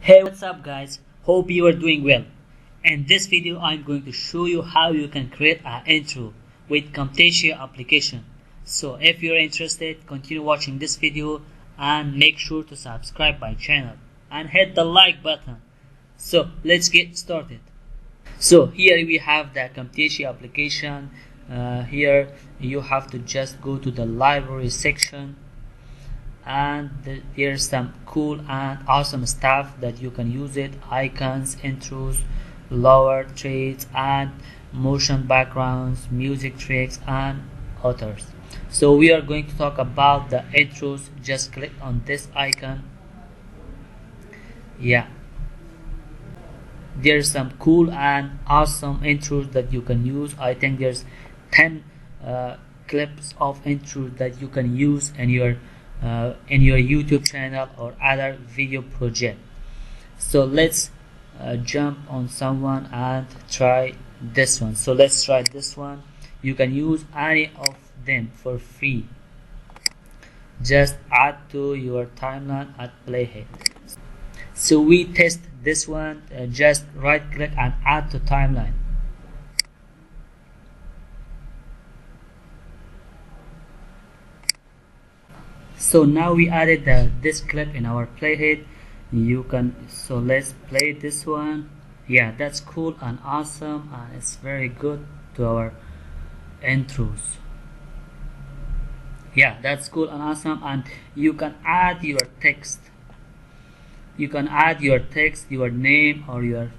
Hey, what's up guys? Hope you are doing well. In this video I'm going to show you how you can create an intro with Camtasia application. So if you're interested, continue watching this video and make sure to subscribe my channel and hit the like button. So let's get started. So here we have the Camtasia application. Here you have to just go to the library section, and there's some cool and awesome stuff that you can use it: icons, intros, lower threads, and motion backgrounds, music tracks, and others. So we are going to talk about the intros. Just click on this icon. Yeah, there's some cool and awesome intros that you can use. I think there's 10 clips of intros that you can use in your YouTube channel or other video project. So let's jump on someone and try this one. So let's try this one. You can use any of them for free. Just add to your timeline at playhead. So we test this one. Just right click and add to timeline. So now we added this clip in our playhead. So let's play this one. Yeah, that's cool and awesome, and it's very good to our intros. Yeah, that's cool and awesome. And you can add your text. You can add your text, your name, or your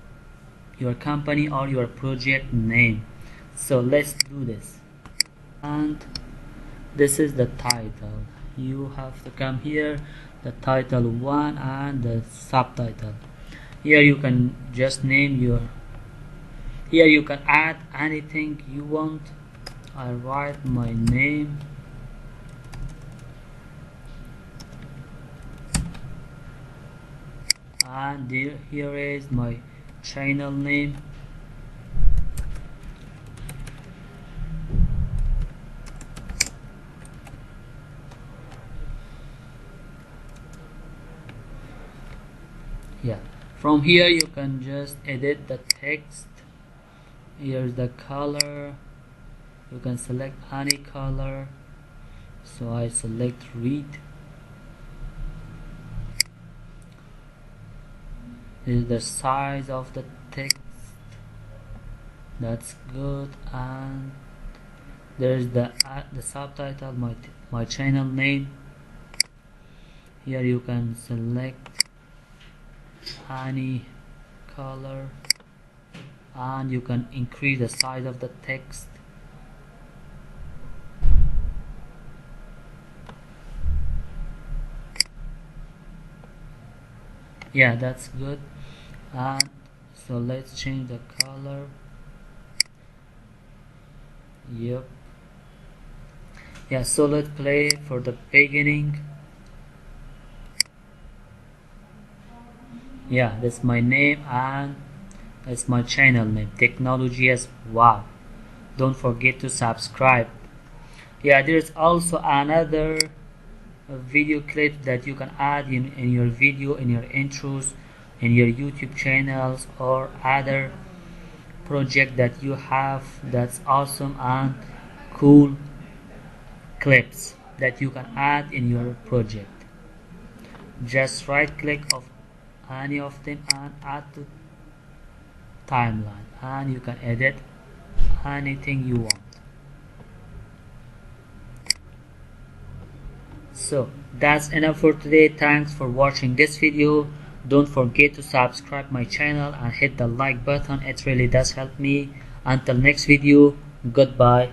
company or your project name. So let's do this. And this is the title. You have to come here, the title 1 and the subtitle. Here you can just name here you can add anything you want. I write my name, and here is my channel name. Yeah, from here you can just edit the text. Here's the color. You can select any color, so I select red. This is the size of the text. That's good. And there's the subtitle, my channel name. Here you can select any color, and you can increase the size of the text. Yeah, that's good. And so let's change the color. Yep. Yeah, so let's play for the beginning. Yeah, that's my name and that's my channel name, Technology as Wow. Don't forget to subscribe. Yeah, there's also another video clip that you can add in your video, in your intros, in your YouTube channels or other project that you have. That's awesome and cool clips that you can add in your project. Just right click of any of them and add to timeline, and you can edit anything you want. So that's enough for today. Thanks for watching this video. Don't forget to subscribe my channel and hit the like button. It really does help me. Until next video, goodbye.